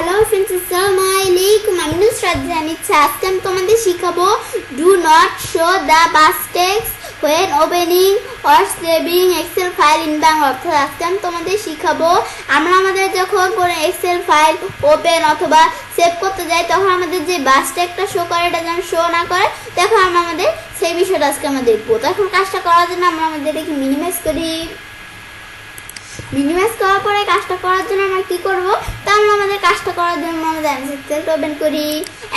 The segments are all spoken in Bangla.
হ্যালো ফ্রেন্ডস, আসসালামু আলাইকুম। আমি নুসরাত জানিচ্ছি। আজকে আমি তোমাদের শিখাবো do not show the backstage when opening or saving Excel file in Bangla. অর্থাৎ আজকে আমি তোমাদের শিখাবো আমরা আমাদের যখন কোনো এক্সেল ফাইল ওপেন অথবা সেভ করতে যাই তখন আমাদের যে বাস্টেকটা শো করে এটা যেন শো না করে, তখন আমরা আমাদের সেই বিষয়টা আজকে আমরা দেখবো। তো এখন কাজটা করার জন্য আমরা আমাদের এটাকে মিনিমাইজ করি। মিনিমাইজ করার পরে কাজটা করার জন্য আমরা কি করব, তা আমরা আমাদের কাজটা করার জন্য আমাদের এমএস এক্সেলটা ওপেন করি।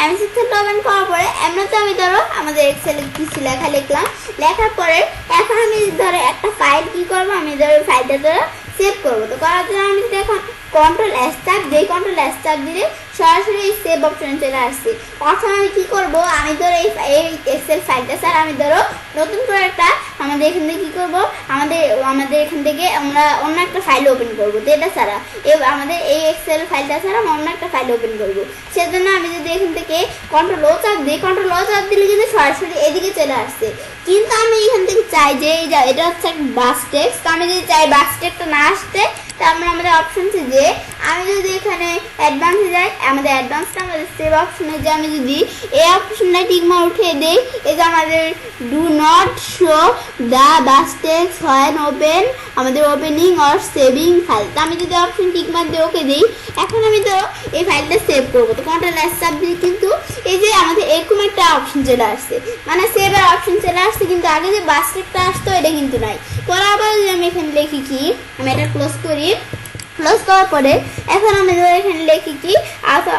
এমএস এক্সেলটা ওপেন করার পরে এমনিতে আমি ধরো আমাদের এক্সেলে কিছু লেখা লিখলাম। লেখার পরে এখন আমি ধরো একটা ফাইল কি করব, আমি ধরো ফাইলটা ধরো সেভ করবো। তো করার জন্য আমি যদি এখন কন্ট্রোল এস চাপ দিই, কন্ট্রোল এস চাপ দিলে সরাসরি এই সেভ অপশনে চলে আসছে। অর্থাৎ আমি কি করব, আমি ধরো এই এক্সেল ফাইলটা স্যার আমি ধরো নতুন করে একটা আমাদের এখান থেকে কি করব, আমাদের এখান থেকে আমরা অন্য একটা ফাইল ওপেন করবো। তো এটা ছাড়া আমাদের এই এক্সেল ফাইলটা ছাড়া আমরা অন্য একটা ফাইল ওপেন করবো। সেজন্য আমি যদি এখান থেকে কন্ট্রোল ও চাপ দিই, কন্ট্রোল ও চাপ দিলে কিন্তু সরাসরি এদিকে চলে আসছে। কিন্তু আমি এখান থেকে চাই যে এটা হচ্ছে বাস্টেক্স। তো আমি যদি চাই বাস্টেক্সটা না আসতে, তা আমরা আমাদের অপশনসে যে আমি যদি এখানে অ্যাডভান্সে যাই, আমাদের অ্যাডভান্সটা আমাদের সেভ অপশনে যে আমি যদি এই অপশনটা টিকমার উঠিয়ে দেই, এই যে আমাদের do not show the backstage when open আমাদের ওপেনিং অর সেভিং ফাইল। তো আমি যদি অপশন টিকমার দিয়ে ওকে দিই, এখন আমি তো এই ফাইলটা সেভ করবো। তো কন্ট্রোল এস চাপ দিই, কিন্তু এই যে আমাদের এরকম একটা অপশন চলে আসছে, মানে সেভের অপশন চলে আসছে, কিন্তু আগে যে বাস্টেক্সটা আসতো এটা কিন্তু নাই। পরে আবার যদি আমি এখানে লিখি কি, আমি এটা ক্লোজ করি। ক্লোজ করার পরে এখন আমাদের এখানে লিখি কি,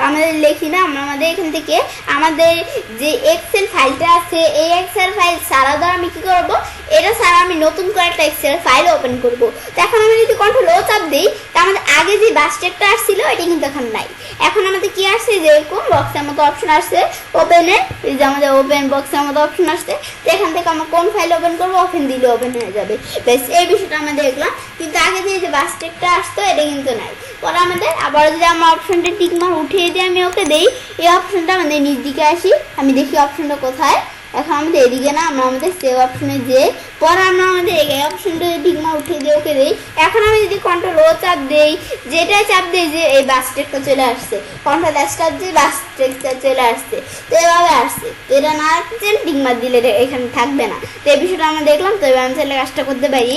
আমাদের লিখি না, আমরা আমাদের এখান থেকে আমাদের যে এক্সেল ফাইলটা আছে এই এক্সেল ফাইল ছাড়া ধর আমি কি করব, এটা ছাড়া আমি নতুন করে একটা এক্সেল ফাইল ওপেন করব। তো এখন আমি যদি কন্ট্রোল ও চাপ দিই, তা আমাদের আগে যে বাস্টেকটা আসছিল এটা কিন্তু এখন নাই। এখন আমাদের কি আসছে, যে এরকম বক্সের মতো অপশন আসছে ওপেনে, এই যে আমাদের ওপেন বক্সের মতো অপশন আসছে। তো এখান থেকে আমরা কোন ফাইল ওপেন করবো, ওপেন দিলে ওপেন হয়ে যাবে। বেশ, এই বিষয়টা আমরা দেখলাম। কিন্তু আগে যে বাস্টেকটা আসতো এটা কিন্তু নাই। পরে আমাদের আবার যদি আমার অপশনটা টিকমার উঠিয়ে দিয়ে আমি ওকে দেই, এই অপশনটা আমাদের নিচ দিকে আসি, আমি দেখি অপশনটা কোথায়। এখন আমাদের এদিকে না, আমরা আমাদের সেভ অপশনে যে পরে আমরা আমাদের এই অপশনটা টিকমার উঠিয়ে দিয়ে ওকে দেই। এখন আমি যদি কন্ট্রোল ও চাপ দেই, যেটাই চাপ দেই যে এই বাস্টেকটা চলে আসছে, কন্ট্রোল এস চাপ দিয়ে বাস্টেকটা চলে আসছে। তো এভাবে আসছে। তো এটা না আসছে টিকমার দিলে এখানে থাকবে না। তো এই বিষয়টা আমরা দেখলাম। তো এবার আমি চাইলে কাজটা করতে পারি।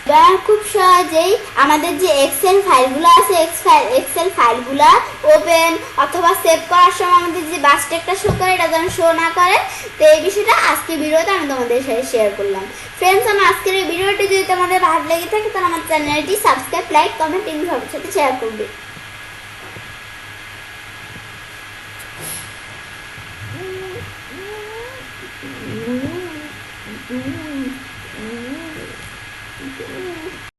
এবার খুব সহজেই আমাদের যে এক্সেল ফাইলগুলো আছে এক্সেল ফাইলগুলো ওপেন অথবা সেভ করার সময় আমাদের যে বাস্টেকটা শো করে এটা যেন শো না করে। তো এই বিষয়টা আজকের ভিডিওতে আমি তোমাদের সাথে শেয়ার করলাম। ফ্রেন্ডস, আমার আজকের এই ভিডিওটি যদি তোমাদের ভালো লেগে থাকে তাহলে আমার চ্যানেলটি সাবস্ক্রাইব, লাইক, কমেন্ট এবং সবার সাথে শেয়ার করবে।